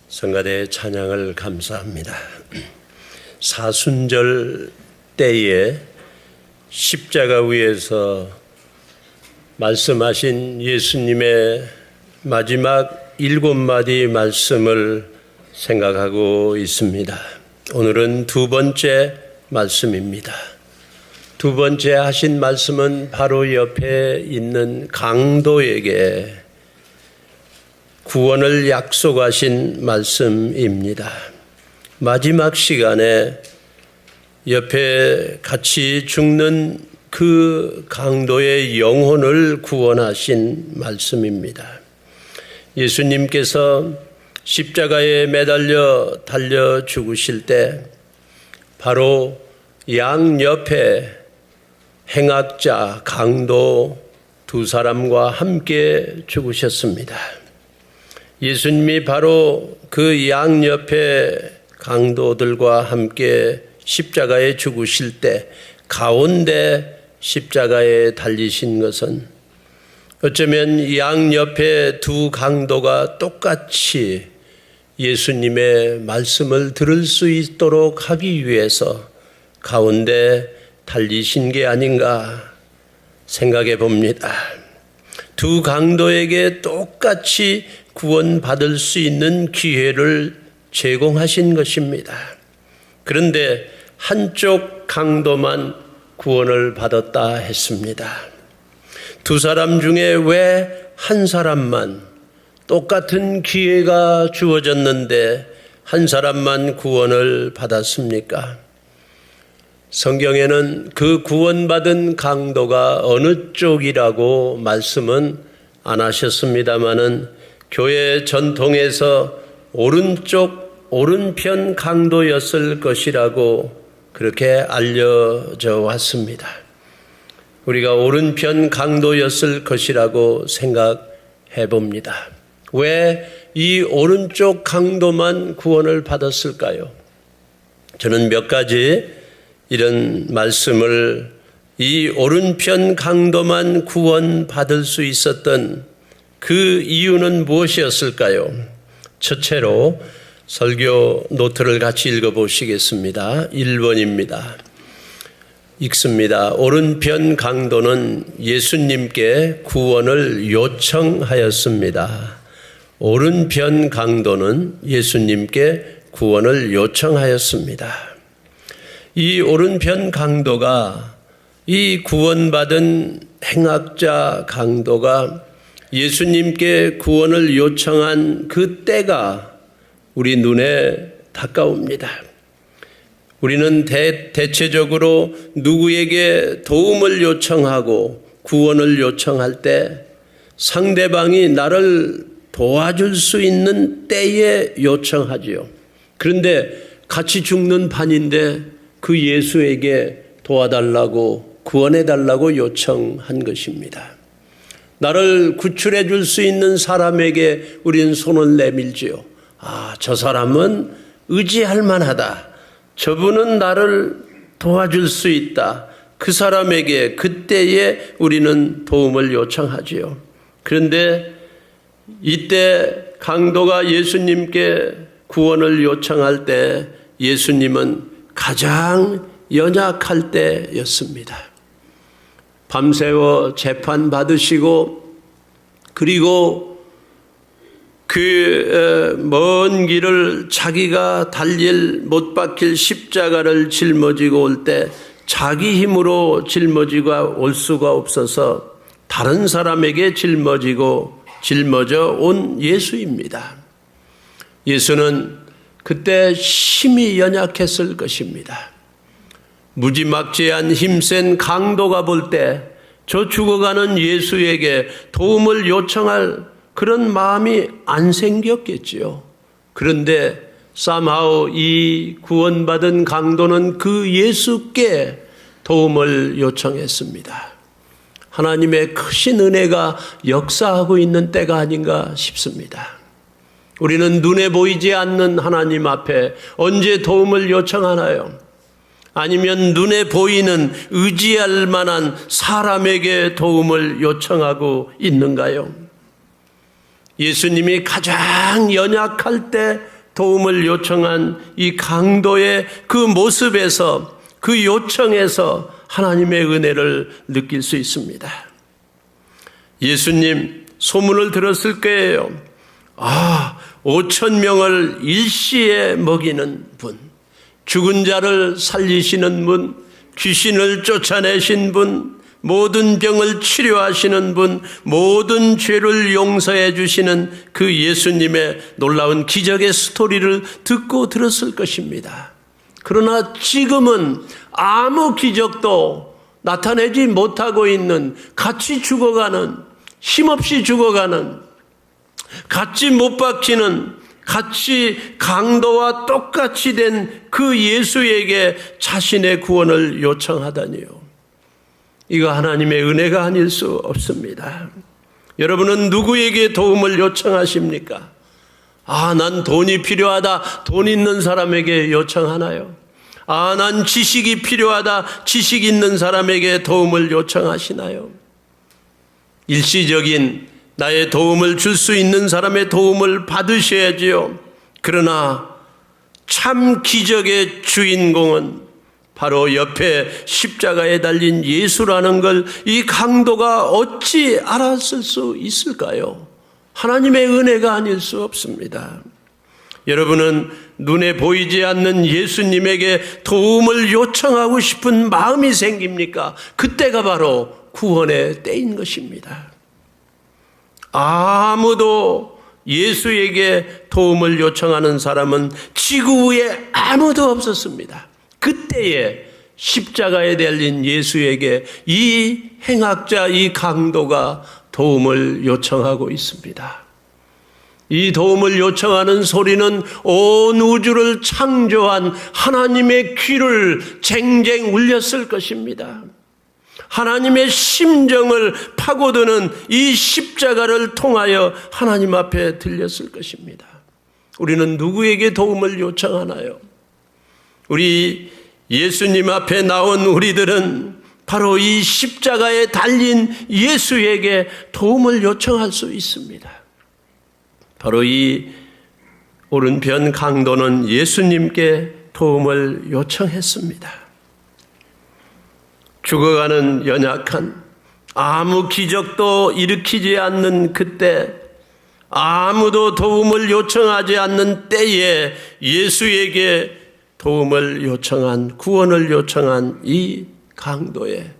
성가대의 찬양을 감사합니다. 사순절 때에 십자가 위에서 말씀하신 예수님의 마지막 7마디 말씀을 생각하고 있습니다. 오늘은 두 번째 말씀입니다. 두 번째 하신 말씀은 바로 옆에 있는 강도에게 구원을 약속하신 말씀입니다. 마지막 시간에 옆에 같이 죽는 그 강도의 영혼을 구원하신 말씀입니다. 예수님께서 십자가에 매달려 달려 죽으실 때 바로 양옆에 행악자, 강도 두 사람과 함께 죽으셨습니다. 예수님이 바로 그 양옆에 강도들과 함께 십자가에 죽으실 때 가운데 십자가에 달리신 것은 어쩌면 양옆에 두 강도가 똑같이 예수님의 말씀을 들을 수 있도록 하기 위해서 가운데 달리신 게 아닌가 생각해 봅니다. 두 강도에게 똑같이 구원받을 수 있는 기회를 제공하신 것입니다. 그런데 한쪽 강도만 구원을 받았다 했습니다. 두 사람 중에 왜 한 사람만 똑같은 기회가 주어졌는데 한 사람만 구원을 받았습니까? 성경에는 그 구원받은 강도가 어느 쪽이라고 말씀은 안 하셨습니다마는 교회 전통에서 오른편 강도였을 것이라고 그렇게 알려져 왔습니다. 우리가 오른편 강도였을 것이라고 생각해 봅니다. 왜 이 오른쪽 강도만 구원을 받았을까요? 저는 몇 가지 이런 말씀을 이 오른편 강도만 구원받을 수 있었던 그 이유는 무엇이었을까요? 첫째로 설교 노트를 같이 읽어보시겠습니다. 1번입니다. 읽습니다. 오른편 강도는 예수님께 구원을 요청하였습니다. 오른편 강도는 예수님께 구원을 요청하였습니다. 이 오른편 강도가 이 구원받은 행악자 강도가 예수님께 구원을 요청한 그 때가 우리 눈에 다가옵니다. 우리는 대체적으로 누구에게 도움을 요청하고 구원을 요청할 때 상대방이 나를 도와줄 수 있는 때에 요청하지요. 그런데 같이 죽는 판인데 그 예수에게 도와달라고 구원해달라고 요청한 것입니다. 나를 구출해 줄 수 있는 사람에게 우리는 손을 내밀지요. 저 사람은 의지할 만하다. 저분은 나를 도와줄 수 있다. 그 사람에게 그때에 우리는 도움을 요청하지요. 그런데 이때 강도가 예수님께 구원을 요청할 때 예수님은 가장 연약할 때였습니다. 밤새워 재판 받으시고 그리고 그 먼 길을 자기가 달릴 못 박힐 십자가를 짊어지고 올 때 자기 힘으로 짊어지고 올 수가 없어서 다른 사람에게 짊어져 온 예수입니다. 예수는 그때 심히 연약했을 것입니다. 무지막지한 힘센 강도가 볼 때 저 죽어가는 예수에게 도움을 요청할 그런 마음이 안 생겼겠지요. 그런데 somehow 이 구원받은 강도는 그 예수께 도움을 요청했습니다. 하나님의 크신 은혜가 역사하고 있는 때가 아닌가 싶습니다. 우리는 눈에 보이지 않는 하나님 앞에 언제 도움을 요청하나요? 아니면 눈에 보이는 의지할 만한 사람에게 도움을 요청하고 있는가요? 예수님이 가장 연약할 때 도움을 요청한 이 강도의 그 모습에서, 그 요청에서 하나님의 은혜를 느낄 수 있습니다. 예수님 소문을 들었을 거예요. 5,000명을 일시에 먹이는 분, 죽은 자를 살리시는 분, 귀신을 쫓아내신 분, 모든 병을 치료하시는 분, 모든 죄를 용서해 주시는 그 예수님의 놀라운 기적의 스토리를 듣고 들었을 것입니다. 그러나 지금은 아무 기적도 나타내지 못하고 있는, 같이 죽어가는, 힘없이 죽어가는, 같이 못 박히는, 같이 강도와 똑같이 된 그 예수에게 자신의 구원을 요청하다니요. 이거 하나님의 은혜가 아닐 수 없습니다. 여러분은 누구에게 도움을 요청하십니까? 난 돈이 필요하다. 돈 있는 사람에게 요청하나요? 난 지식이 필요하다. 지식 있는 사람에게 도움을 요청하시나요? 일시적인 나의 도움을 줄 수 있는 사람의 도움을 받으셔야지요. 그러나 참 기적의 주인공은 바로 옆에 십자가에 달린 예수라는 걸 이 강도가 어찌 알았을 수 있을까요? 하나님의 은혜가 아닐 수 없습니다. 여러분은 눈에 보이지 않는 예수님에게 도움을 요청하고 싶은 마음이 생깁니까? 그때가 바로 구원의 때인 것입니다. 아무도 예수에게 도움을 요청하는 사람은 지구 위에 아무도 없었습니다. 그때에 십자가에 달린 예수에게 이 행악자, 이 강도가 도움을 요청하고 있습니다. 이 도움을 요청하는 소리는 온 우주를 창조한 하나님의 귀를 쟁쟁 울렸을 것입니다. 하나님의 심정을 파고드는 이 십자가를 통하여 하나님 앞에 들렸을 것입니다. 우리는 누구에게 도움을 요청하나요? 우리 예수님 앞에 나온 우리들은 바로 이 십자가에 달린 예수에게 도움을 요청할 수 있습니다. 바로 이 오른편 강도는 예수님께 도움을 요청했습니다. 죽어가는 연약한, 아무 기적도 일으키지 않는 그때, 아무도 도움을 요청하지 않는 때에 예수에게 도움을 요청한, 구원을 요청한 이 강도의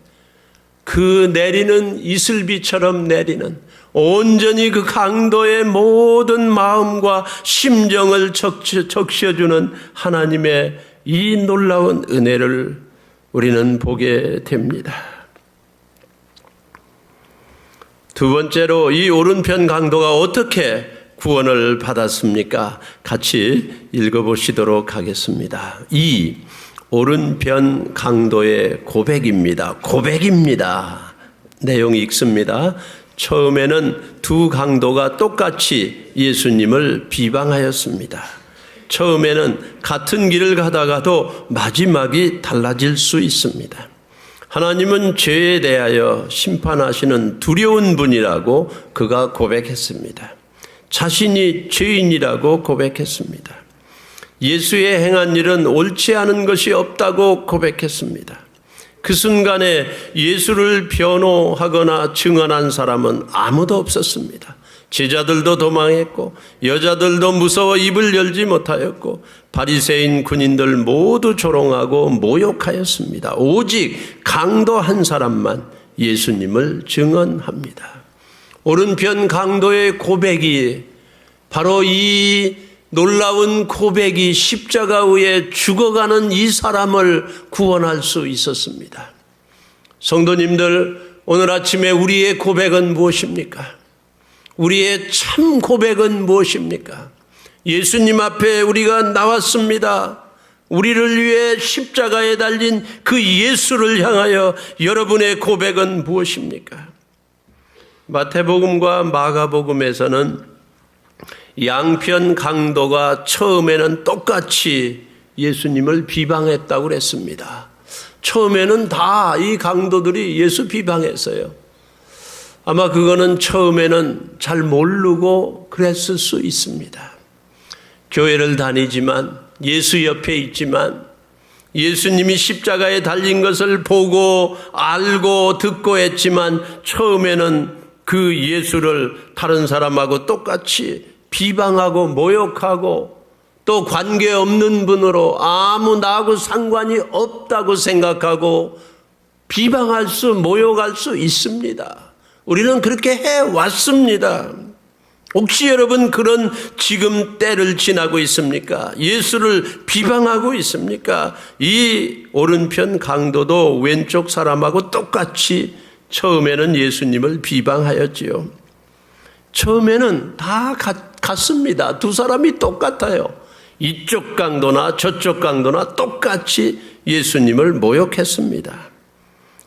그 내리는 이슬비처럼 내리는, 온전히 그 강도의 모든 마음과 심정을 적셔주는 하나님의 이 놀라운 은혜를 우리는 보게 됩니다. 두 번째로 이 오른편 강도가 어떻게 구원을 받았습니까? 같이 읽어보시도록 하겠습니다. 이 오른편 강도의 고백입니다. 내용이 읽습니다. 처음에는 두 강도가 똑같이 예수님을 비방하였습니다. 처음에는 같은 길을 가다가도 마지막이 달라질 수 있습니다. 하나님은 죄에 대하여 심판하시는 두려운 분이라고 그가 고백했습니다. 자신이 죄인이라고 고백했습니다. 예수의 행한 일은 옳지 않은 것이 없다고 고백했습니다. 그 순간에 예수를 변호하거나 증언한 사람은 아무도 없었습니다. 제자들도 도망했고 여자들도 무서워 입을 열지 못하였고 바리새인 군인들 모두 조롱하고 모욕하였습니다. 오직 강도 한 사람만 예수님을 증언합니다. 오른편 강도의 고백이 바로 이 놀라운 고백이 십자가 위에 죽어가는 이 사람을 구원할 수 있었습니다. 성도님들, 오늘 아침에 우리의 고백은 무엇입니까? 우리의 참 고백은 무엇입니까? 예수님 앞에 우리가 나왔습니다. 우리를 위해 십자가에 달린 그 예수를 향하여 여러분의 고백은 무엇입니까? 마태복음과 마가복음에서는 양편 강도가 처음에는 똑같이 예수님을 비방했다고 그랬습니다. 처음에는 다 이 강도들이 예수 비방했어요. 아마 그거는 처음에는 잘 모르고 그랬을 수 있습니다. 교회를 다니지만 예수 옆에 있지만 예수님이 십자가에 달린 것을 보고 알고 듣고 했지만 처음에는 그 예수를 다른 사람하고 똑같이 비방하고 모욕하고 또 관계없는 분으로 아무 나하고 상관이 없다고 생각하고 비방할 수 모욕할 수 있습니다. 우리는 그렇게 해왔습니다. 혹시 여러분 그런 지금 때를 지나고 있습니까? 예수를 비방하고 있습니까? 이 오른편 강도도 왼쪽 사람하고 똑같이 처음에는 예수님을 비방하였지요. 처음에는 다 같습니다. 두 사람이 똑같아요. 이쪽 강도나 저쪽 강도나 똑같이 예수님을 모욕했습니다.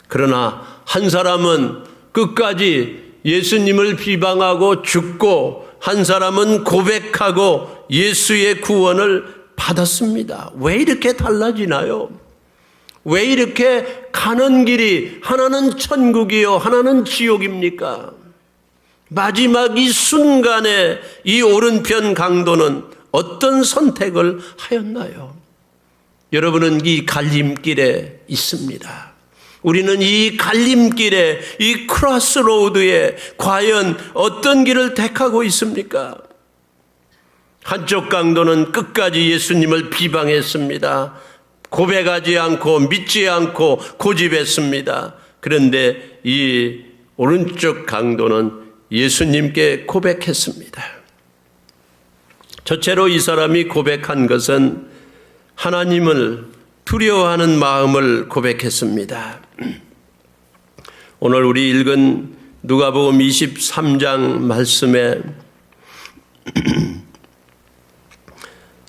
그러나 한 사람은 끝까지 예수님을 비방하고 죽고 한 사람은 고백하고 예수의 구원을 받았습니다. 왜 이렇게 달라지나요? 왜 이렇게 가는 길이 하나는 천국이요 하나는 지옥입니까? 마지막 이 순간에 이 오른편 강도는 어떤 선택을 하였나요? 여러분은 이 갈림길에 있습니다. 우리는 이 갈림길에 이 크로스로드에 과연 어떤 길을 택하고 있습니까? 한쪽 강도는 끝까지 예수님을 비방했습니다. 고백하지 않고 믿지 않고 고집했습니다. 그런데 이 오른쪽 강도는 예수님께 고백했습니다. 첫째로 이 사람이 고백한 것은 하나님을 두려워하는 마음을 고백했습니다. 오늘 우리 읽은 누가복음 23장 말씀에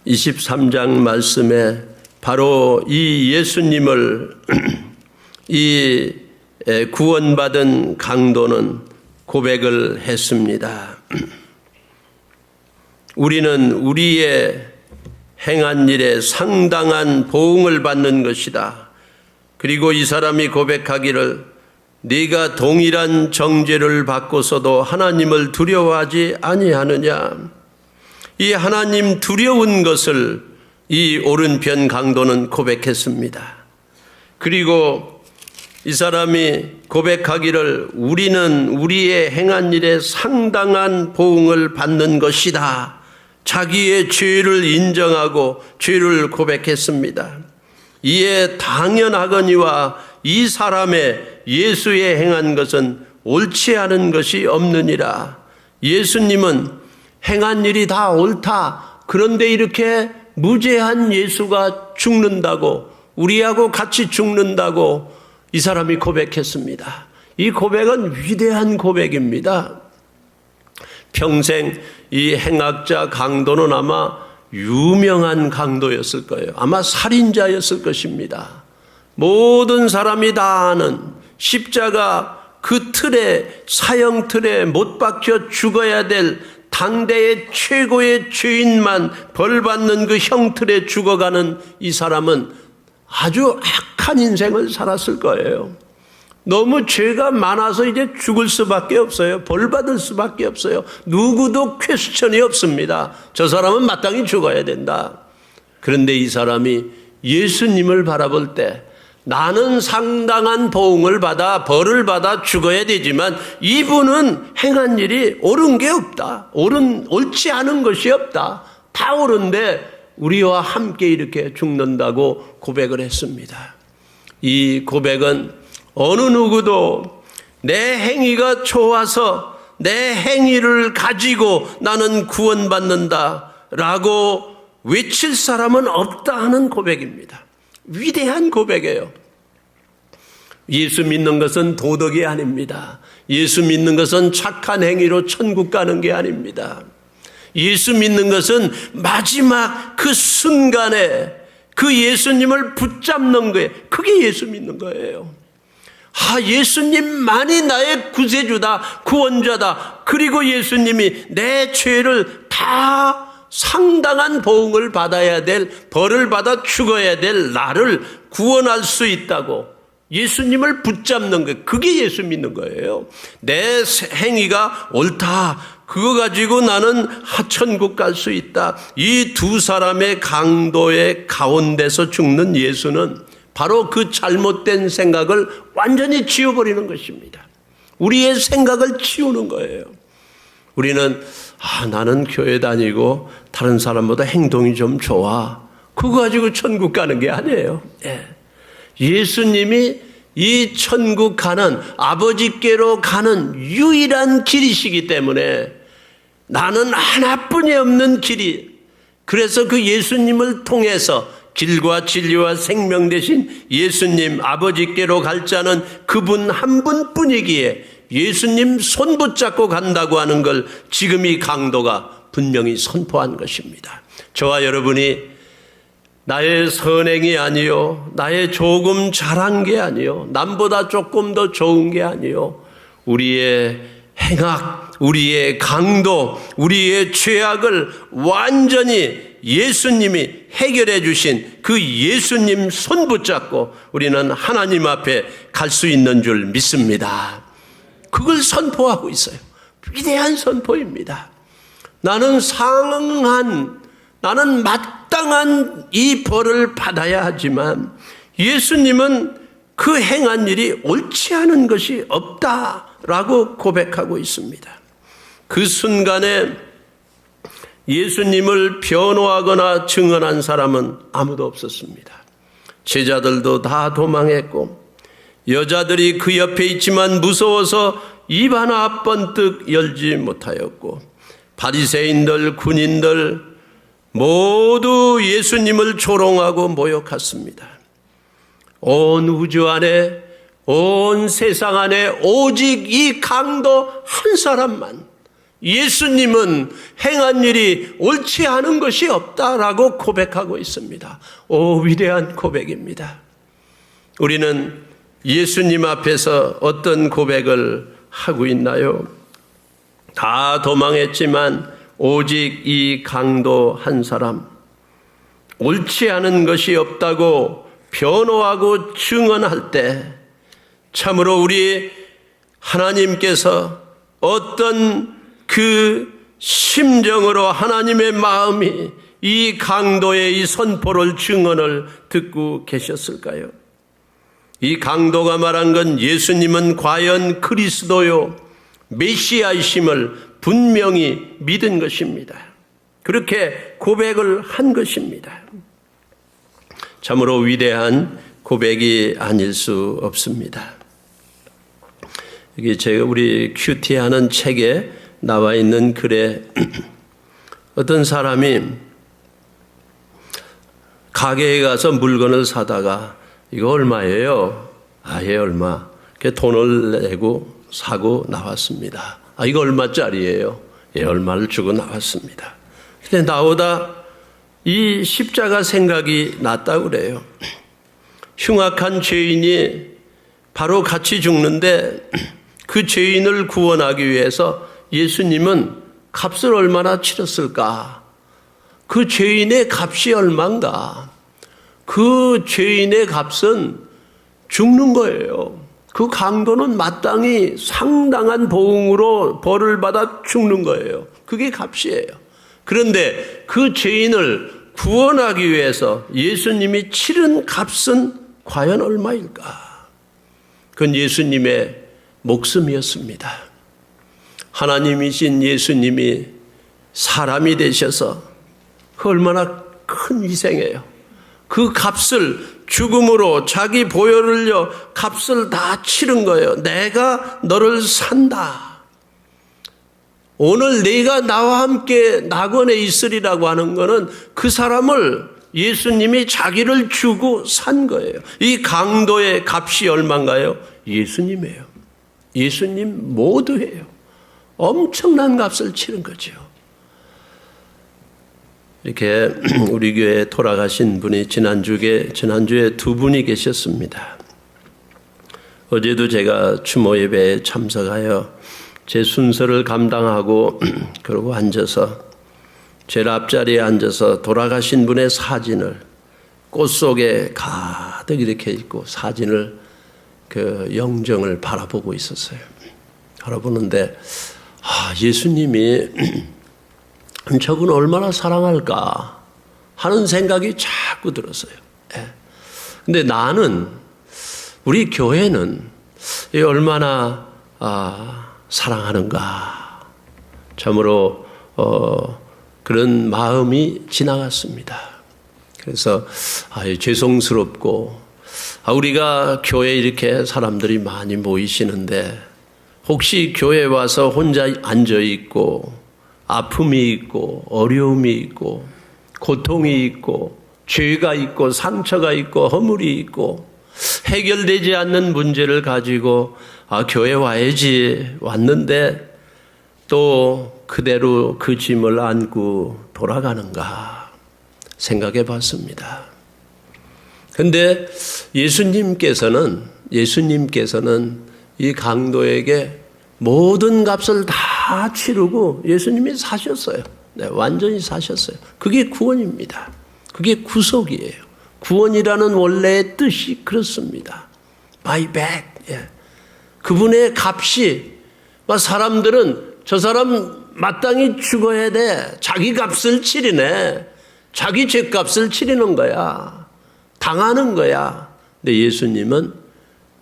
23장 말씀에 바로 이 예수님을 이 구원받은 강도는 고백을 했습니다. 우리는 우리의 행한 일에 상당한 보응을 받는 것이다. 그리고 이 사람이 고백하기를 네가 동일한 정죄를 받고서도 하나님을 두려워하지 아니하느냐. 이 하나님 두려운 것을 이 오른편 강도는 고백했습니다. 그리고 이 사람이 고백하기를 우리는 우리의 행한 일에 상당한 보응을 받는 것이다. 자기의 죄를 인정하고 죄를 고백했습니다. 이에 당연하거니와 이 사람의 예수의 행한 것은 옳지 않은 것이 없느니라. 예수님은 행한 일이 다 옳다. 그런데 이렇게 무죄한 예수가 죽는다고, 우리하고 같이 죽는다고 이 사람이 고백했습니다. 이 고백은 위대한 고백입니다. 평생 이 행악자 강도는 아마 유명한 강도였을 거예요. 아마 살인자였을 것입니다. 모든 사람이 다 아는 십자가 그 틀에, 사형 틀에 못 박혀 죽어야 될 당대의 최고의 죄인만 벌받는 그 형틀에 죽어가는 이 사람은 아주 악한 인생을 살았을 거예요. 너무 죄가 많아서 이제 죽을 수밖에 없어요. 벌받을 수밖에 없어요. 누구도 퀘스천이 없습니다. 저 사람은 마땅히 죽어야 된다. 그런데 이 사람이 예수님을 바라볼 때 나는 상당한 보응을 받아 벌을 받아 죽어야 되지만 이분은 행한 일이 옳은 게 없다. 옳지 않은 것이 없다. 다 옳은데 우리와 함께 이렇게 죽는다고 고백을 했습니다. 이 고백은 어느 누구도 내 행위가 좋아서 내 행위를 가지고 나는 구원받는다 라고 외칠 사람은 없다 하는 고백입니다. 위대한 고백이에요. 예수 믿는 것은 도덕이 아닙니다. 예수 믿는 것은 착한 행위로 천국 가는 게 아닙니다. 예수 믿는 것은 마지막 그 순간에 그 예수님을 붙잡는 거예요. 그게 예수 믿는 거예요. 예수님만이 나의 구세주다, 구원자다. 그리고 예수님이 내 죄를 다 상당한 보응을 받아야 될, 벌을 받아 죽어야 될 나를 구원할 수 있다고 예수님을 붙잡는 거, 그게 예수 믿는 거예요. 내 행위가 옳다, 그거 가지고 나는 하천국 갈 수 있다. 이 두 사람의 강도의 가운데서 죽는 예수는 바로 그 잘못된 생각을 완전히 지워버리는 것입니다. 우리의 생각을 치우는 거예요. 우리는 나는 교회 다니고 다른 사람보다 행동이 좀 좋아, 그거 가지고 천국 가는 게 아니에요. 예수님이 이 천국 가는, 아버지께로 가는 유일한 길이시기 때문에 나는 하나뿐이 없는 길이, 그래서 그 예수님을 통해서 길과 진리와 생명 되신 예수님, 아버지께로 갈 자는 그분 한 분뿐이기에 예수님 손 붙잡고 간다고 하는 걸 지금 이 강도가 분명히 선포한 것입니다. 저와 여러분이 나의 선행이 아니요, 나의 조금 잘한 게 아니요, 남보다 조금 더 좋은 게 아니요, 우리의 행악, 우리의 강도, 우리의 죄악을 완전히 예수님이 해결해 주신 그 예수님 손 붙잡고 우리는 하나님 앞에 갈 수 있는 줄 믿습니다. 그걸 선포하고 있어요. 위대한 선포입니다. 나는 나는 마땅한 이 벌을 받아야 하지만 예수님은 그 행한 일이 옳지 않은 것이 없다라고 고백하고 있습니다. 그 순간에 예수님을 변호하거나 증언한 사람은 아무도 없었습니다. 제자들도 다 도망했고 여자들이 그 옆에 있지만 무서워서 입 하나 번뜩 열지 못하였고 바리새인들, 군인들 모두 예수님을 조롱하고 모욕했습니다. 온 우주 안에, 온 세상 안에 오직 이 강도 한 사람만, 예수님은 행한 일이 옳지 않은 것이 없다라고 고백하고 있습니다. 위대한 고백입니다. 우리는 예수님 앞에서 어떤 고백을 하고 있나요? 다 도망했지만 오직 이 강도 한 사람, 옳지 않은 것이 없다고 변호하고 증언할 때 참으로 우리 하나님께서 어떤 그 심정으로 하나님의 마음이 이 강도의 이 선포를, 증언을 듣고 계셨을까요? 이 강도가 말한 건 예수님은 과연 그리스도요, 메시아이심을 분명히 믿은 것입니다. 그렇게 고백을 한 것입니다. 참으로 위대한 고백이 아닐 수 없습니다. 이게 제가 우리 큐티 하는 책에 나와 있는 글에 어떤 사람이 가게에 가서 물건을 사다가 이거 얼마예요? 예, 얼마. 돈을 내고 사고 나왔습니다. 이거 얼마짜리예요? 예, 얼마를 주고 나왔습니다. 근데 나오다 이 십자가 생각이 났다고 그래요. 흉악한 죄인이 바로 같이 죽는데 그 죄인을 구원하기 위해서 예수님은 값을 얼마나 치렀을까? 그 죄인의 값이 얼마인가? 그 죄인의 값은 죽는 거예요. 그 강도는 마땅히 상당한 보응으로 벌을 받아 죽는 거예요. 그게 값이에요. 그런데 그 죄인을 구원하기 위해서 예수님이 치른 값은 과연 얼마일까? 그건 예수님의 목숨이었습니다. 하나님이신 예수님이 사람이 되셔서 그 얼마나 큰 희생이에요. 그 값을 죽음으로 자기 보혈을 흘려 값을 다 치른 거예요. 내가 너를 산다. 오늘 네가 나와 함께 낙원에 있으리라고 하는 것은 그 사람을 예수님이 자기를 주고 산 거예요. 이 강도의 값이 얼마인가요? 예수님이에요. 예수님 모두예요. 엄청난 값을 치른 거죠. 이렇게 우리 교회에 돌아가신 분이 지난주에 두 분이 계셨습니다. 어제도 제가 추모 예배에 참석하여 제 순서를 감당하고 그러고 앉아서 제일 앞자리에 앉아서 돌아가신 분의 사진을 꽃 속에 가득 이렇게 있고 사진을 그 영정을 바라보고 있었어요. 바라보는데 예수님이 저분 얼마나 사랑할까 하는 생각이 자꾸 들었어요. 근데 나는 우리 교회는 얼마나 사랑하는가 참으로 그런 마음이 지나갔습니다. 그래서 죄송스럽고 우리가 교회에 이렇게 사람들이 많이 모이시는데 혹시 교회에 와서 혼자 앉아있고 아픔이 있고 어려움이 있고 고통이 있고 죄가 있고 상처가 있고 허물이 있고 해결되지 않는 문제를 가지고 교회 와야지 왔는데 또 그대로 그 짐을 안고 돌아가는가 생각해 봤습니다. 근데 예수님께서는 이 강도에게 모든 값을 다 치르고 예수님이 사셨어요. 네, 완전히 사셨어요. 그게 구원입니다. 그게 구속이에요. 구원이라는 원래의 뜻이 그렇습니다. Buy back. 예. 그분의 값이 사람들은 저 사람 마땅히 죽어야 돼. 자기 값을 치르네. 자기 죄값을 치르는 거야. 당하는 거야. 근데 예수님은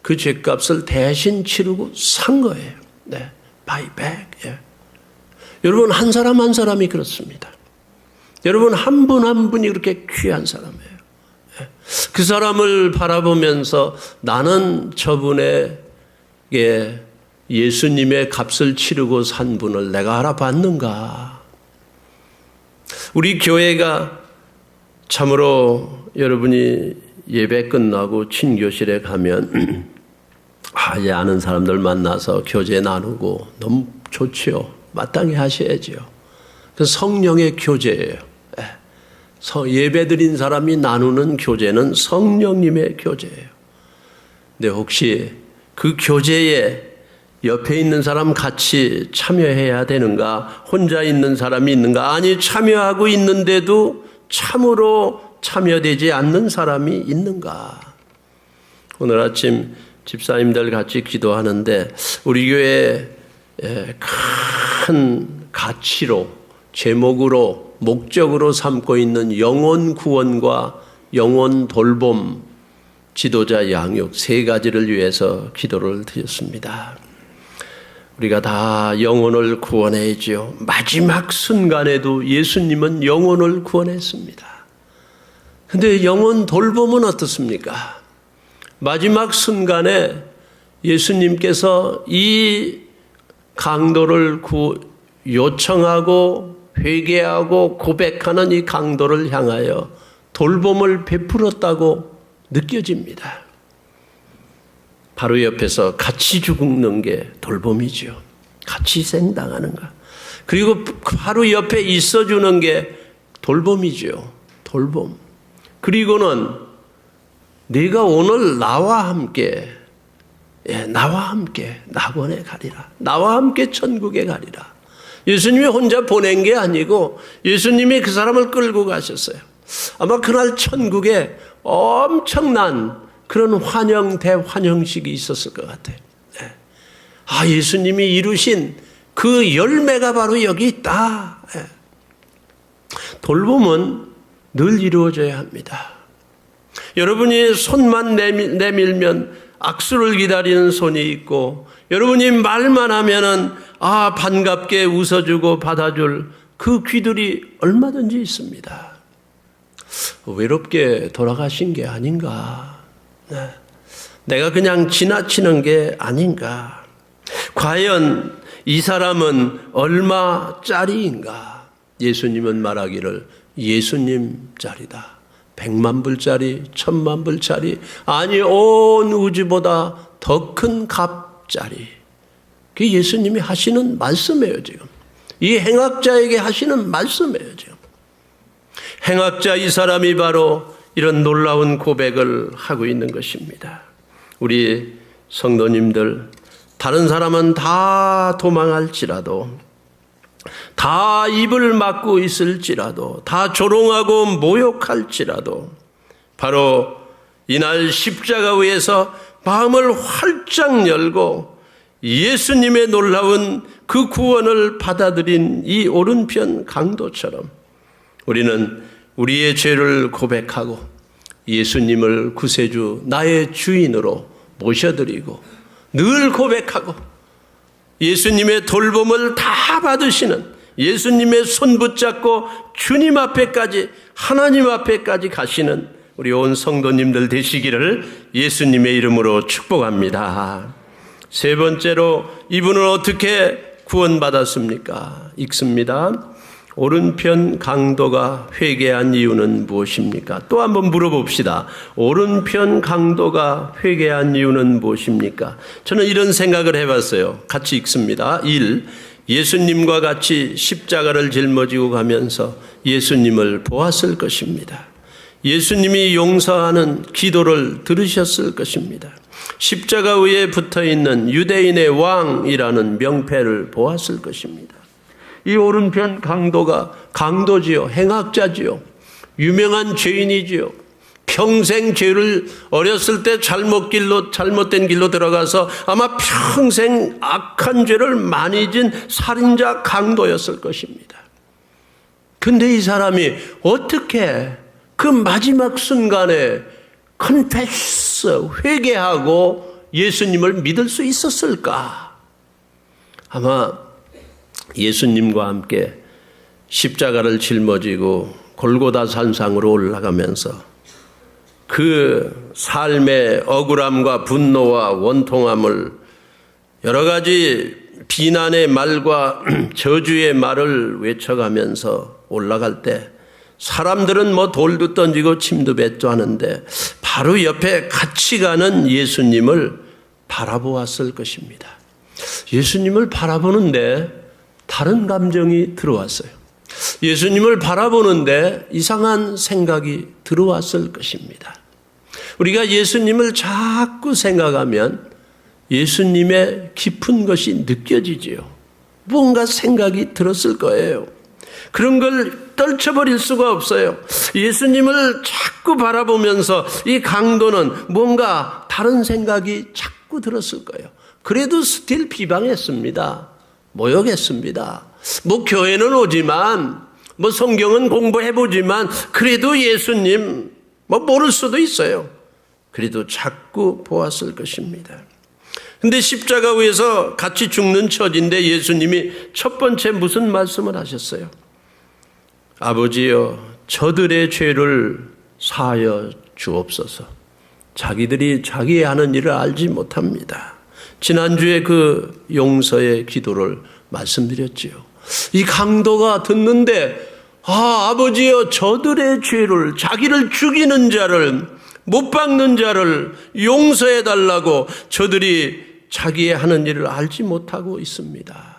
그 죄값을 대신 치르고 산 거예요. 네, buy back. 예. 여러분 한 사람 한 사람이 그렇습니다. 여러분 한 분 한 분이 그렇게 귀한 사람이에요. 예. 그 사람을 바라보면서 나는 저분에게 예수님의 값을 치르고 산 분을 내가 알아봤는가. 우리 교회가 참으로 여러분이 예배 끝나고 친교실에 가면 이제 아는 사람들 만나서 교제 나누고 너무 좋지요. 마땅히 하셔야죠. 그 성령의 교제예요. 예배 드린 사람이 나누는 교제는 성령님의 교제예요. 근데 혹시 그 교제에 옆에 있는 사람 같이 참여해야 되는가? 혼자 있는 사람이 있는가? 아니, 참여하고 있는데도 참으로 참여되지 않는 사람이 있는가? 오늘 아침 집사님들 같이 기도하는데 우리 교회 큰 가치로 제목으로 목적으로 삼고 있는 영혼 구원과 영혼 돌봄 지도자 양육 세 가지를 위해서 기도를 드렸습니다. 우리가 다 영혼을 구원해야죠. 마지막 순간에도 예수님은 영혼을 구원했습니다. 그런데 영혼 돌봄은 어떻습니까? 마지막 순간에 예수님께서 이 강도를 요청하고 회개하고 고백하는 이 강도를 향하여 돌봄을 베풀었다고 느껴집니다. 바로 옆에서 같이 죽는 게 돌봄이죠. 같이 생당하는 것. 그리고 바로 옆에 있어주는 게 돌봄이죠. 돌봄. 그리고는 네가 오늘 나와 함께 낙원에 가리라. 나와 함께 천국에 가리라. 예수님이 혼자 보낸 게 아니고 예수님이 그 사람을 끌고 가셨어요. 아마 그날 천국에 엄청난 그런 대환영식이 있었을 것 같아요. 예수님이 이루신 그 열매가 바로 여기 있다. 돌봄은 늘 이루어져야 합니다. 여러분이 손만 내밀면 악수를 기다리는 손이 있고 여러분이 말만 하면은 반갑게 웃어주고 받아줄 그 귀들이 얼마든지 있습니다. 외롭게 돌아가신 게 아닌가. 내가 그냥 지나치는 게 아닌가. 과연 이 사람은 얼마짜리인가. 예수님은 말하기를 예수님짜리다. 100만 불짜리, 1000만 불짜리, 아니 온 우주보다 더 큰 값짜리. 그게 예수님이 하시는 말씀이에요. 지금 이 행악자에게 하시는 말씀이에요. 지금 행악자 이 사람이 바로 이런 놀라운 고백을 하고 있는 것입니다. 우리 성도님들, 다른 사람은 다 도망할지라도, 다 입을 막고 있을지라도, 다 조롱하고 모욕할지라도 바로 이날 십자가 위에서 마음을 활짝 열고 예수님의 놀라운 그 구원을 받아들인 이 오른편 강도처럼 우리는 우리의 죄를 고백하고 예수님을 구세주 나의 주인으로 모셔드리고 늘 고백하고 예수님의 돌봄을 다 받으시는 예수님의 손 붙잡고 주님 앞에까지 하나님 앞에까지 가시는 우리 온 성도님들 되시기를 예수님의 이름으로 축복합니다. 세 번째로 이분은 어떻게 구원받았습니까? 읽습니다. 오른편 강도가 회개한 이유는 무엇입니까? 또 한번 물어봅시다. 오른편 강도가 회개한 이유는 무엇입니까? 저는 이런 생각을 해봤어요. 같이 읽습니다. 1. 예수님과 같이 십자가를 짊어지고 가면서 예수님을 보았을 것입니다. 예수님이 용서하는 기도를 들으셨을 것입니다. 십자가 위에 붙어있는 유대인의 왕이라는 명패를 보았을 것입니다. 이 오른편 강도가 강도지요, 행악자지요, 유명한 죄인이지요. 평생 죄를 어렸을 때 잘못된 길로 들어가서 아마 평생 악한 죄를 많이 진 살인자 강도였을 것입니다. 근데 이 사람이 어떻게 그 마지막 순간에 컨페스, 회개하고 예수님을 믿을 수 있었을까? 아마 예수님과 함께 십자가를 짊어지고 골고다 산상으로 올라가면서 그 삶의 억울함과 분노와 원통함을 여러 가지 비난의 말과 저주의 말을 외쳐가면서 올라갈 때 사람들은 뭐 돌도 던지고 침도 뱉고 하는데 바로 옆에 같이 가는 예수님을 바라보았을 것입니다. 예수님을 바라보는데 다른 감정이 들어왔어요. 예수님을 바라보는데 이상한 생각이 들어왔을 것입니다. 우리가 예수님을 자꾸 생각하면 예수님의 깊은 것이 느껴지지요. 뭔가 생각이 들었을 거예요. 그런 걸 떨쳐버릴 수가 없어요. 예수님을 자꾸 바라보면서 이 강도는 뭔가 다른 생각이 자꾸 들었을 거예요. 그래도 스틸 비방했습니다. 모욕했습니다. 뭐 교회는 오지만 뭐 성경은 공부해보지만 그래도 예수님 뭐 모를 수도 있어요. 그래도 자꾸 보았을 것입니다. 근데 십자가 위에서 같이 죽는 처지인데 예수님이 첫 번째 무슨 말씀을 하셨어요? 아버지여 저들의 죄를 사하여 주옵소서. 자기들이 자기의 하는 일을 알지 못합니다. 지난주에 그 용서의 기도를 말씀드렸지요. 이 강도가 듣는데 아버지여 저들의 죄를 자기를 죽이는 자를 못 박는 자를 용서해 달라고 저들이 자기의 하는 일을 알지 못하고 있습니다.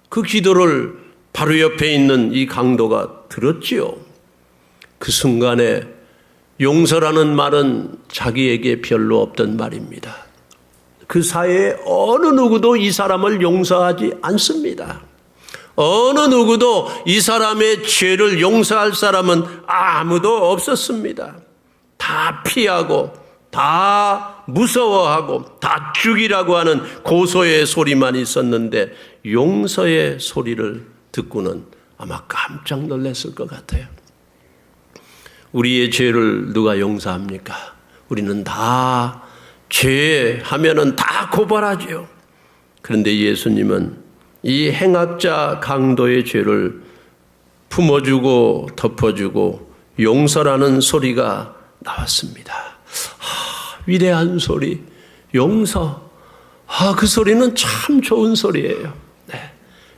그 기도를 바로 옆에 있는 이 강도가 들었지요. 그 순간에 용서라는 말은 자기에게 별로 없던 말입니다. 그 사회에 어느 누구도 이 사람을 용서하지 않습니다. 어느 누구도 이 사람의 죄를 용서할 사람은 아무도 없었습니다. 다 피하고 다 무서워하고 다 죽이라고 하는 고소의 소리만 있었는데 용서의 소리를 듣고는 아마 깜짝 놀랐을 것 같아요. 우리의 죄를 누가 용서합니까? 우리는 다 죄하면은 다 고발하죠. 그런데 예수님은 이 행악자 강도의 죄를 품어주고 덮어주고 용서라는 소리가 나왔습니다. 위대한 소리, 용서. 그 소리는 참 좋은 소리예요. 네.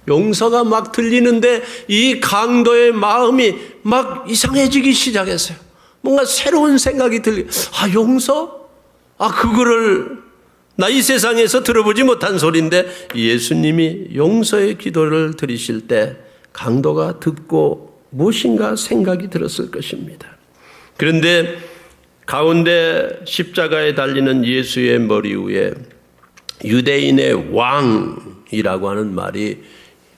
용서가 막 들리는데 이 강도의 마음이 막 이상해지기 시작했어요. 뭔가 새로운 생각이 용서? 그거를 나 이 세상에서 들어보지 못한 소리인데 예수님이 용서의 기도를 드리실 때 강도가 듣고 무엇인가 생각이 들었을 것입니다. 그런데 가운데 십자가에 달리는 예수의 머리 위에 유대인의 왕이라고 하는 말이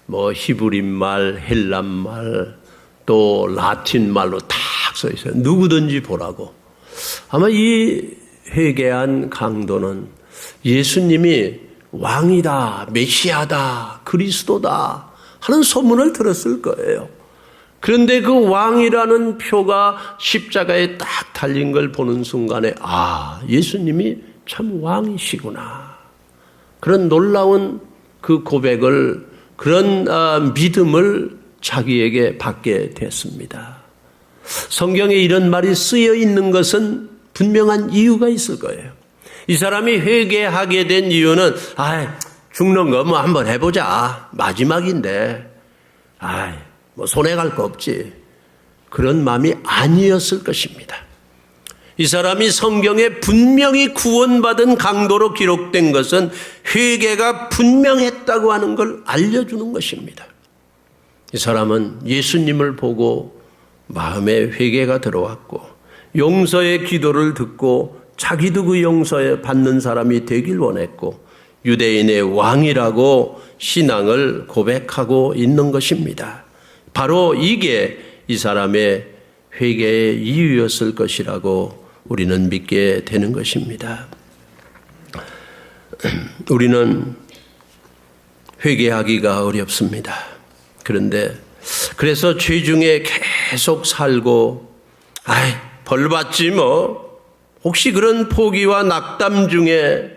뭐 히브리 말, 헬람 말, 또 라틴 말로 딱 써 있어요. 누구든지 보라고. 아마 이 회개한 강도는 예수님이 왕이다, 메시아다, 그리스도다 하는 소문을 들었을 거예요. 그런데 그 왕이라는 표가 십자가에 딱 달린 걸 보는 순간에 예수님이 참 왕이시구나. 그런 놀라운 그 고백을, 그런 믿음을 자기에게 받게 됐습니다. 성경에 이런 말이 쓰여 있는 것은 분명한 이유가 있을 거예요. 이 사람이 회개하게 된 이유는 죽는 거 뭐 한번 해보자. 마지막인데 뭐 손해 갈 거 없지. 그런 마음이 아니었을 것입니다. 이 사람이 성경에 분명히 구원받은 강도로 기록된 것은 회개가 분명했다고 하는 걸 알려주는 것입니다. 이 사람은 예수님을 보고 마음에 회개가 들어왔고 용서의 기도를 듣고 자기도 그 용서에 받는 사람이 되길 원했고 유대인의 왕이라고 신앙을 고백하고 있는 것입니다. 바로 이게 이 사람의 회개의 이유였을 것이라고 우리는 믿게 되는 것입니다. 우리는 회개하기가 어렵습니다. 그래서 죄 중에 계속 살고 벌 받지 뭐. 혹시 그런 포기와 낙담 중에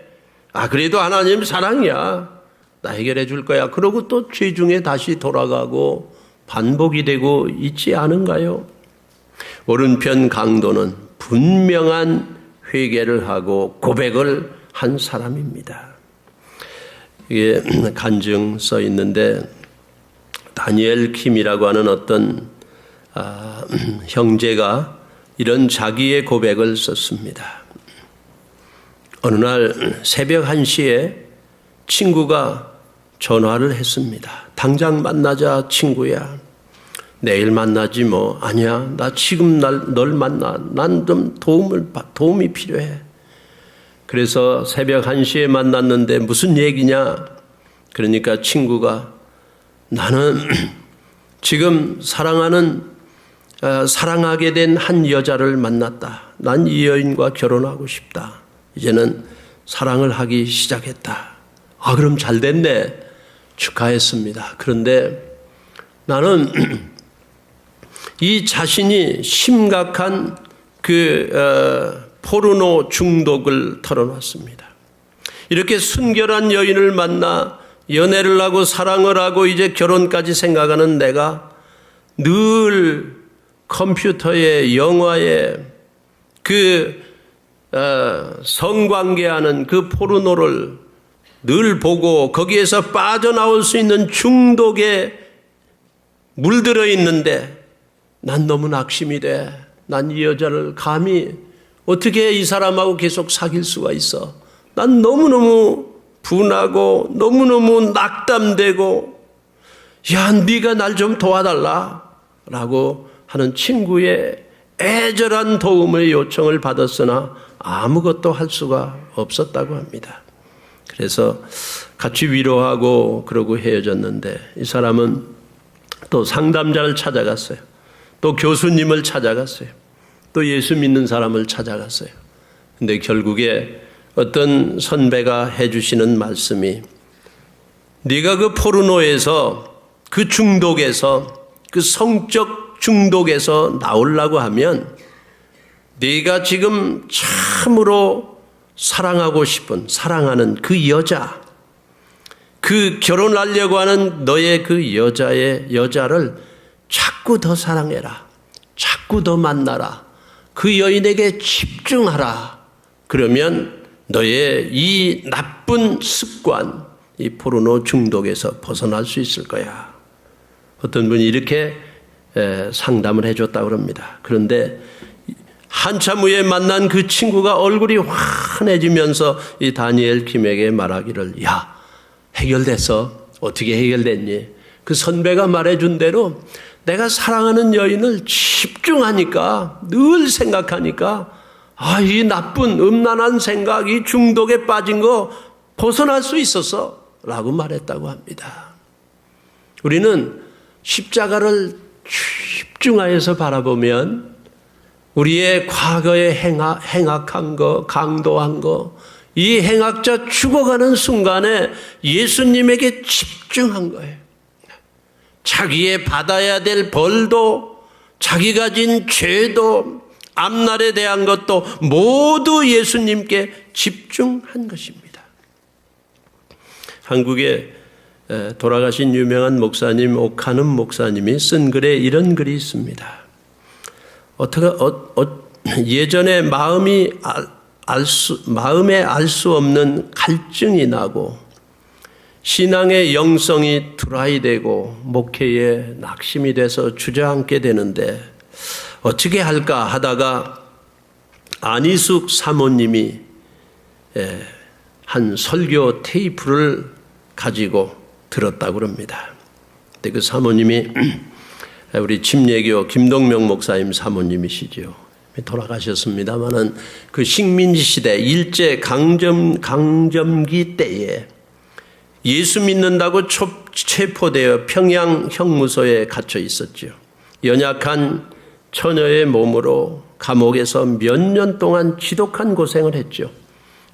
그래도 하나님 사랑이야. 나 해결해 줄 거야. 그러고 또 죄 중에 다시 돌아가고 반복이 되고 있지 않은가요? 오른편 강도는 분명한 회개를 하고 고백을 한 사람입니다. 이게 간증 써 있는데 다니엘 킴이라고 하는 어떤 형제가 이런 자기의 고백을 썼습니다. 어느 날 새벽 1시에 친구가 전화를 했습니다. 당장 만나자 친구야. 내일 만나지 뭐. 아니야, 나 지금 널 만나. 난 좀 도움이 필요해. 그래서 새벽 1시에 만났는데 무슨 얘기냐. 그러니까 친구가 나는 지금 사랑하게 된 한 여자를 만났다. 난 이 여인과 결혼하고 싶다. 이제는 사랑을 하기 시작했다. 그럼 잘 됐네. 축하했습니다. 그런데 나는 이 자신이 심각한 포르노 중독을 털어놨습니다. 이렇게 순결한 여인을 만나 연애를 하고 사랑을 하고 이제 결혼까지 생각하는 내가 늘 컴퓨터에 영화에 성관계하는 그 포르노를 늘 보고 거기에서 빠져나올 수 있는 중독에 물들어 있는데 난 너무 낙심이 돼. 난 이 여자를 감히 어떻게 이 사람하고 계속 사귈 수가 있어. 난 너무너무 분하고 너무너무 낙담되고 네가 날 좀 도와달라 라고 하는 친구의 애절한 도움의 요청을 받았으나 아무것도 할 수가 없었다고 합니다. 그래서 같이 위로하고 그러고 헤어졌는데 이 사람은 또 상담자를 찾아갔어요. 또 교수님을 찾아갔어요. 또 예수 믿는 사람을 찾아갔어요. 근데 결국에 어떤 선배가 해주시는 말씀이 네가 그 포르노에서 그 중독에서 그 성적 중독에서 나오려고 하면 네가 지금 참으로 사랑하고 싶은 사랑하는 그 여자 그 결혼하려고 하는 너의 그 여자를 자꾸 더 사랑해라. 자꾸 더 만나라. 그 여인에게 집중하라. 그러면 너의 이 나쁜 습관, 이 포르노 중독에서 벗어날 수 있을 거야. 어떤 분이 이렇게 상담을 해줬다고 합니다. 그런데 한참 후에 만난 그 친구가 얼굴이 환해지면서 이 다니엘 킴에게 말하기를 야, 해결됐어. 어떻게 해결됐니? 그 선배가 말해준 대로 내가 사랑하는 여인을 집중하니까 늘 생각하니까 이 나쁜 음란한 생각, 이 중독에 빠진 거 벗어날 수 있었어 라고 말했다고 합니다. 우리는 십자가를 집중하여서 바라보면 우리의 과거에 행악한 거, 강도한 거, 이 행악자 죽어가는 순간에 예수님에게 집중한 거예요. 자기의 받아야 될 벌도, 자기가 진 죄도, 앞날에 대한 것도 모두 예수님께 집중한 것입니다. 한국에 돌아가신 유명한 목사님 오카는 목사님이 쓴 글에 이런 글이 있습니다. 예전에 마음에 알 수 없는 갈증이 나고 신앙의 영성이 드라이되고 목회에 낙심이 돼서 주저앉게 되는데 어떻게 할까 하다가 안희숙 사모님이 한 설교 테이프를 가지고 들었다고 합니다. 근데 그 사모님이 우리 침례교 김동명 목사님 사모님이시죠. 돌아가셨습니다마는 그 식민지 시대 일제 강점기 때에 예수 믿는다고 체포되어 평양 형무소에 갇혀 있었죠. 연약한 처녀의 몸으로 감옥에서 몇 년 동안 지독한 고생을 했죠.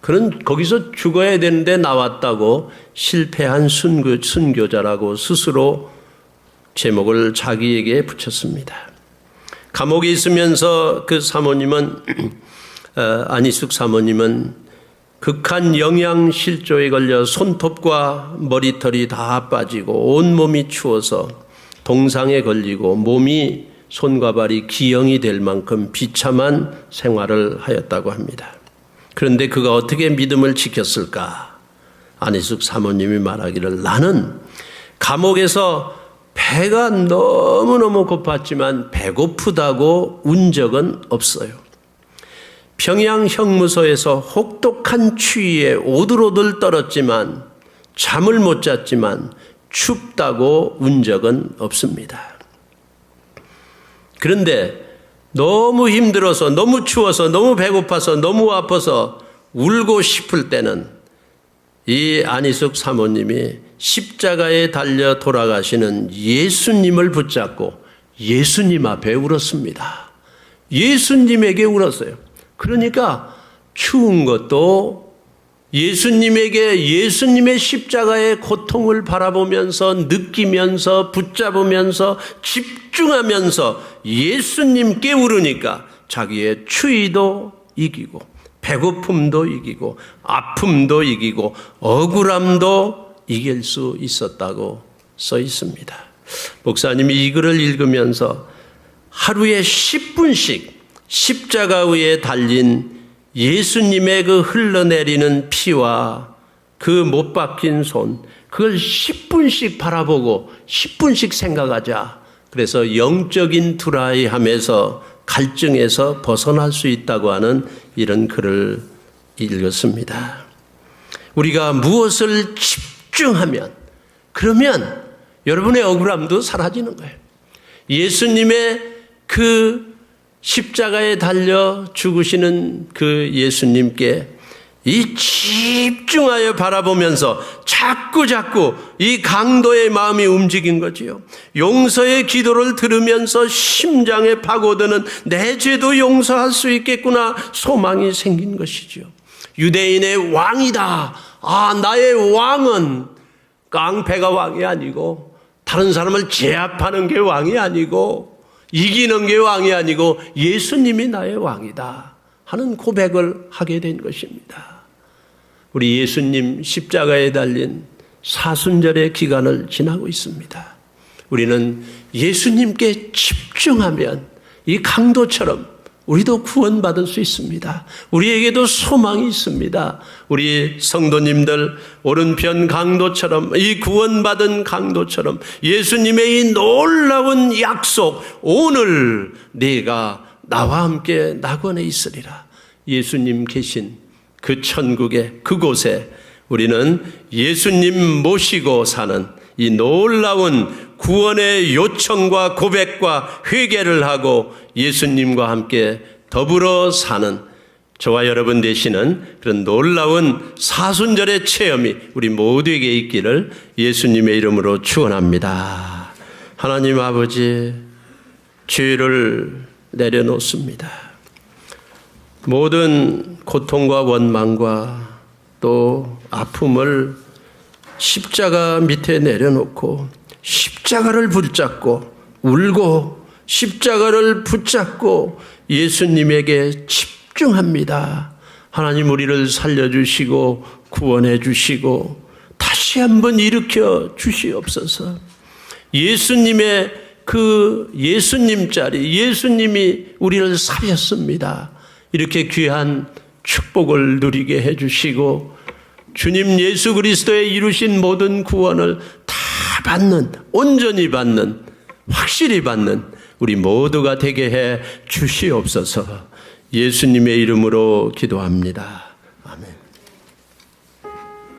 그는 거기서 죽어야 되는데 나왔다고 실패한 순교자라고 스스로 제목을 자기에게 붙였습니다. 감옥에 있으면서 그 사모님은 안희숙 사모님은 극한 영양실조에 걸려 손톱과 머리털이 다 빠지고 온몸이 추워서 동상에 걸리고 몸이 손과 발이 기형이 될 만큼 비참한 생활을 하였다고 합니다. 그런데 그가 어떻게 믿음을 지켰을까? 안희숙 사모님이 말하기를 나는 감옥에서 배가 너무너무 고팠지만 배고프다고 운 적은 없어요. 평양 형무소에서 혹독한 추위에 오들오들 떨었지만 잠을 못 잤지만 춥다고 운 적은 없습니다. 그런데 너무 힘들어서 너무 추워서 너무 배고파서 너무 아파서 울고 싶을 때는 이 안희숙 사모님이 십자가에 달려 돌아가시는 예수님을 붙잡고 예수님 앞에 울었습니다. 예수님에게 울었어요. 그러니까 추운 것도 예수님에게 예수님의 십자가의 고통을 바라보면서 느끼면서 붙잡으면서 집중하면서 예수님께 울으니까 자기의 추위도 이기고 배고픔도 이기고 아픔도 이기고 억울함도 이길 수 있었다고 써 있습니다. 목사님이 이 글을 읽으면서 하루에 10분씩 십자가 위에 달린 예수님의 그 흘러내리는 피와 그 못 박힌 손, 그걸 10분씩 바라보고 10분씩 생각하자. 그래서 영적인 드라이함에서 갈증에서 벗어날 수 있다고 하는 이런 글을 읽었습니다. 우리가 무엇을 집중하면 그러면 여러분의 억울함도 사라지는 거예요. 예수님의 그 십자가에 달려 죽으시는 그 예수님께 이 집중하여 바라보면서 자꾸 이 강도의 마음이 움직인 거지요. 용서의 기도를 들으면서 심장에 파고드는 내 죄도 용서할 수 있겠구나 소망이 생긴 것이죠. 유대인의 왕이다. 나의 왕은 깡패가 왕이 아니고 다른 사람을 제압하는 게 왕이 아니고 이기는 게 왕이 아니고 예수님이 나의 왕이다 하는 고백을 하게 된 것입니다. 우리 예수님 십자가에 달린 사순절의 기간을 지나고 있습니다. 우리는 예수님께 집중하면 이 강도처럼 우리도 구원받을 수 있습니다. 우리에게도 소망이 있습니다. 우리 성도님들 오른편 강도처럼 이 구원받은 강도처럼 예수님의 이 놀라운 약속, 오늘 네가 나와 함께 낙원에 있으리라. 예수님 계신 그 천국에 그곳에 우리는 예수님 모시고 사는 이 놀라운 구원의 요청과 고백과 회개를 하고 예수님과 함께 더불어 사는 저와 여러분 되시는 그런 놀라운 사순절의 체험이 우리 모두에게 있기를 예수님의 이름으로 축원합니다. 하나님 아버지, 죄를 내려놓습니다. 모든 고통과 원망과 또 아픔을 십자가 밑에 내려놓고 십자가를 붙잡고 울고 십자가를 붙잡고 예수님에게 집중합니다. 하나님 우리를 살려주시고 구원해 주시고 다시 한번 일으켜 주시옵소서. 예수님의 그 예수님 자리, 예수님이 우리를 살렸습니다. 이렇게 귀한 축복을 누리게 해주시고 주님 예수 그리스도의 이루신 모든 구원을 다 받는, 온전히 받는, 확실히 받는 우리 모두가 되게 해 주시옵소서. 예수님의 이름으로 기도합니다.